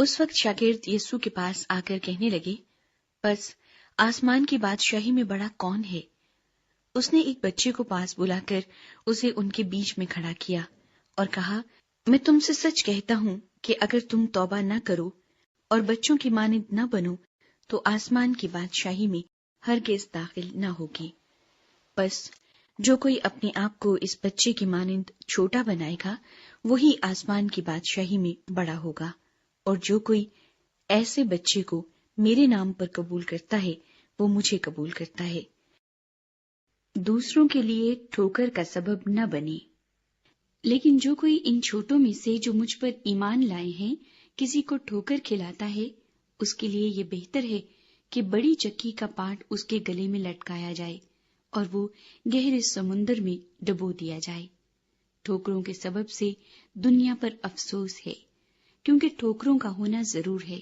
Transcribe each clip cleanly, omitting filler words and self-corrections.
اس وقت شاگرد یسوع کے پاس آ کر کہنے لگے، بس آسمان کی بادشاہی میں بڑا کون ہے؟ اس نے ایک بچے کو پاس بلا کر اسے ان کے بیچ میں کھڑا کیا اور کہا، میں تم سے سچ کہتا ہوں کہ اگر تم توبہ نہ کرو اور بچوں کی مانند نہ بنو تو آسمان کی بادشاہی میں ہرگز داخل نہ ہوگی۔ بس جو کوئی اپنے آپ کو اس بچے کی مانند چھوٹا بنائے گا وہی آسمان کی بادشاہی میں بڑا ہوگا، اور جو کوئی ایسے بچے کو میرے نام پر قبول کرتا ہے وہ مجھے قبول کرتا ہے۔ دوسروں کے لیے ٹھوکر کا سبب نہ بنے۔ لیکن جو کوئی ان چھوٹوں میں سے جو مجھ پر ایمان لائے ہیں کسی کو ٹھوکر کھلاتا ہے، اس کے لیے یہ بہتر ہے کہ بڑی چکی کا پاٹ اس کے گلے میں لٹکایا جائے اور وہ گہرے سمندر میں ڈبو دیا جائے۔ ٹھوکروں کے سبب سے دنیا پر افسوس ہے، کیونکہ ٹھوکروں کا ہونا ضرور ہے،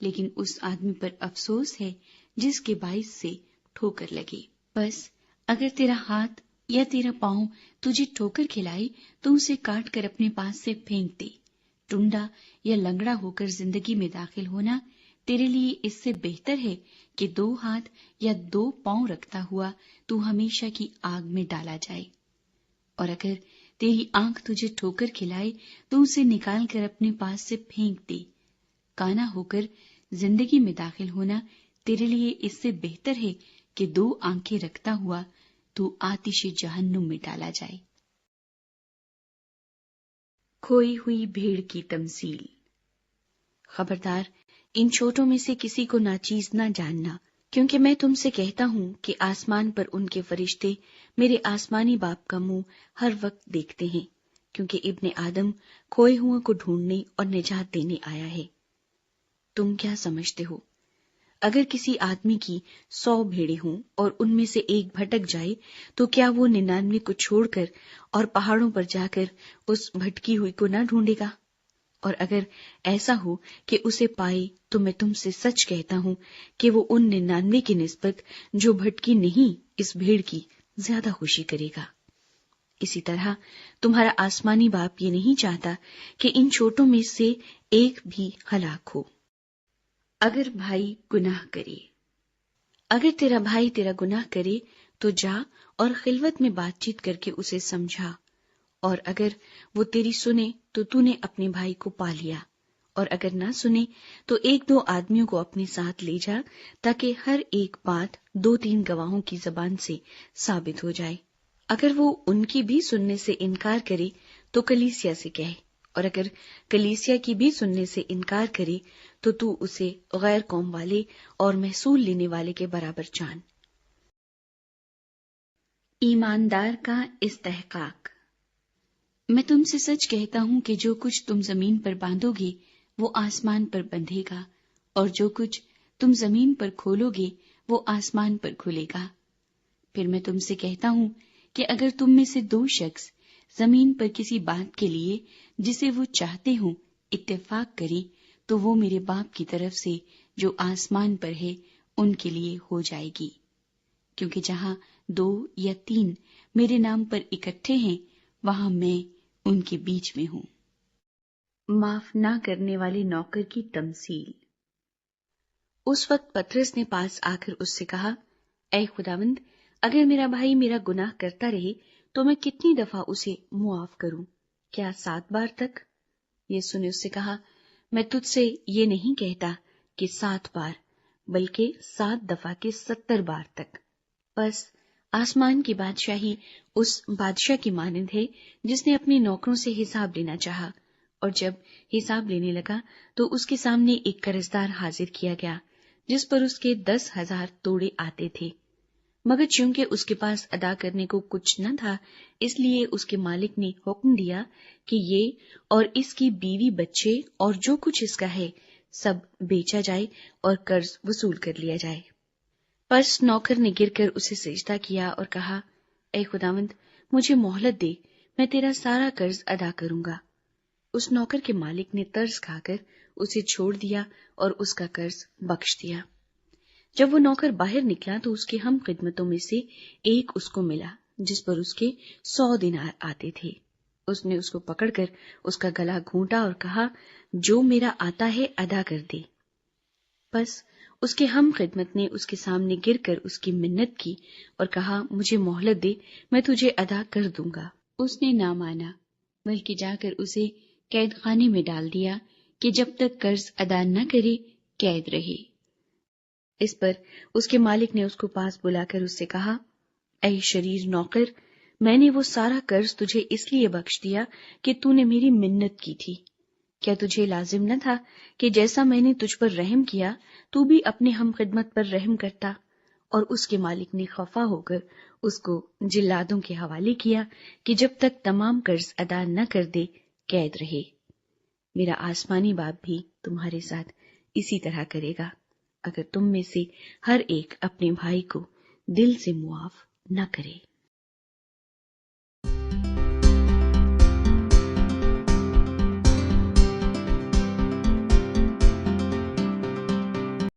لیکن اس آدمی پر افسوس ہے جس کے باعث سے ٹھوکر لگے۔ بس اگر تیرا ہاتھ یا تیرا پاؤں تجھے ٹھوکر کھلائے تو اسے کاٹ کر اپنے پاس سے پھینک دے۔ ٹنڈا یا لنگڑا ہو کر زندگی میں داخل ہونا تیرے لیے اس سے بہتر ہے کہ 2 ہاتھ یا 2 پاؤں رکھتا ہوا تو ہمیشہ کی آگ میں ڈالا جائے۔ اور اگر تیری آنکھ تجھے ٹھوکر کھلائے تو اسے نکال کر اپنے پاس سے پھینک دے۔ کانا ہو کر زندگی میں داخل ہونا تیرے لیے اس سے بہتر ہے کہ 2 آنکھیں رکھتا ہوا تو آتش جہنم میں ڈالا جائے۔ کھوئی ہوئی بھیڑ کی تمثیل۔ خبردار، ان چھوٹوں میں سے کسی کو ناچیز نہ جاننا، کیونکہ میں تم سے کہتا ہوں کہ آسمان پر ان کے فرشتے میرے آسمانی باپ کا منہ ہر وقت دیکھتے ہیں، کیونکہ ابن آدم کھوئے ہوئوں کو ڈھونڈنے اور نجات دینے آیا ہے۔ تم کیا سمجھتے ہو؟ اگر کسی آدمی کی 100 بھیڑیں ہوں اور ان میں سے ایک بھٹک جائے تو کیا وہ 99 کو چھوڑ کر اور پہاڑوں پر جا کر اس بھٹکی ہوئی کو نہ ڈھونڈے گا؟ اور اگر ایسا ہو کہ اسے پائے تو میں تم سے سچ کہتا ہوں کہ وہ ان 99 کی نسبت جو بھٹکی نہیں اس بھیڑ کی زیادہ خوشی کرے گا۔ اسی طرح تمہارا آسمانی باپ یہ نہیں چاہتا کہ ان چھوٹوں میں سے ایک بھی ہلاک ہو۔ اگر بھائی گناہ کرے، اگر تیرا بھائی تیرا گناہ کرے تو جا اور خلوت میں بات چیت کر کے اسے سمجھا، اور اگر وہ تیری سنے تو تو نے اپنے بھائی کو پا لیا، اور اگر نہ سنے تو 1-2 آدمیوں کو اپنے ساتھ لے جا تاکہ ہر ایک بات 2-3 گواہوں کی زبان سے ثابت ہو جائے۔ اگر وہ ان کی بھی سننے سے انکار کرے تو کلیسیا سے کہے، اور اگر کلیسیا کی بھی سننے سے انکار کرے تو اسے غیر قوم والے اور محصول لینے والے کے برابر جان۔ ایماندار کا استحقاق۔ میں تم سے سچ کہتا ہوں کہ جو کچھ تم زمین پر باندھو گے وہ آسمان پر بندھے گا، اور جو کچھ تم زمین پر کھولو گے وہ آسمان پر کھلے گا۔ پھر میں تم سے کہتا ہوں کہ اگر تم میں سے 2 شخص زمین پر کسی بات کے لیے جسے وہ چاہتے ہوں اتفاق کریں تو وہ میرے باپ کی طرف سے جو آسمان پر ہے ان کے لیے ہو جائے گی۔ کیونکہ جہاں 2 یا 3 میرے نام پر اکٹھے ہیں وہاں میں ان کے بیچ میں ہوں۔ معاف نہ کرنے والے نوکر کی تمثیل۔ اس وقت پطرس نے پاس آ کر اس سے کہا، اے خداوند، اگر میرا بھائی میرا گناہ کرتا رہے تو میں کتنی دفعہ اسے معاف کروں؟ کیا 7 بار تک؟ یسوع نے اس سے کہا، میں تجھ سے یہ نہیں کہتا کہ 7 بار، بلکہ 7 دفعہ کے 70 بار تک۔ بس آسمان کی بادشاہی اس بادشاہ کی مانند ہے جس نے اپنے نوکروں سے حساب لینا چاہا، اور جب حساب لینے لگا تو اس کے سامنے ایک قرضدار حاضر کیا گیا جس پر اس کے 10,000 توڑے آتے تھے، مگر چونکہ اس کے پاس ادا کرنے کو کچھ نہ تھا، اس لیے اس کے مالک نے حکم دیا کہ یہ اور اس کی بیوی بچے اور جو کچھ اس کا ہے سب بیچا جائے اور قرض وصول کر لیا جائے۔ پس نوکر نے گر کر اسے سجدہ کیا اور کہا، اے خداوند، مجھے مہلت دے، میں تیرا سارا قرض ادا کروں گا۔ اس نوکر کے مالک نے ترس کھا کر اسے چھوڑ دیا اور اس کا قرض بخش دیا۔ جب وہ نوکر باہر نکلا تو اس کے ہم خدمتوں میں سے ایک اس کو ملا جس پر اس کے 100 دینار آتے تھے۔ اس نے اس کو پکڑ کر اس کا گلا گھونٹا اور کہا، جو میرا آتا ہے ادا کر دے۔ پس اس کے ہم خدمت نے اس کے سامنے گر کر اس کی منت کی اور کہا، مجھے مہلت دے، میں تجھے ادا کر دوں گا۔ اس نے نہ مانا، بلکہ جا کر اسے قید خانے میں ڈال دیا کہ جب تک قرض ادا نہ کرے قید رہے۔ اس پر اس کے مالک نے اس کو پاس بلا کر اس سے کہا، اے شریر نوکر، میں نے وہ سارا قرض تجھے اس لیے بخش دیا کہ تو نے میری منت کی تھی۔ کیا تجھے لازم نہ تھا کہ جیسا میں نے تجھ پر رحم کیا تو بھی اپنے ہم خدمت پر رحم کرتا؟ اور اس کے مالک نے خفا ہو کر اس کو جلادوں کے حوالے کیا کہ جب تک تمام قرض ادا نہ کر دے قید رہے۔ میرا آسمانی باپ بھی تمہارے ساتھ اسی طرح کرے گا اگر تم میں سے ہر ایک اپنے بھائی کو دل سے معاف نہ کرے۔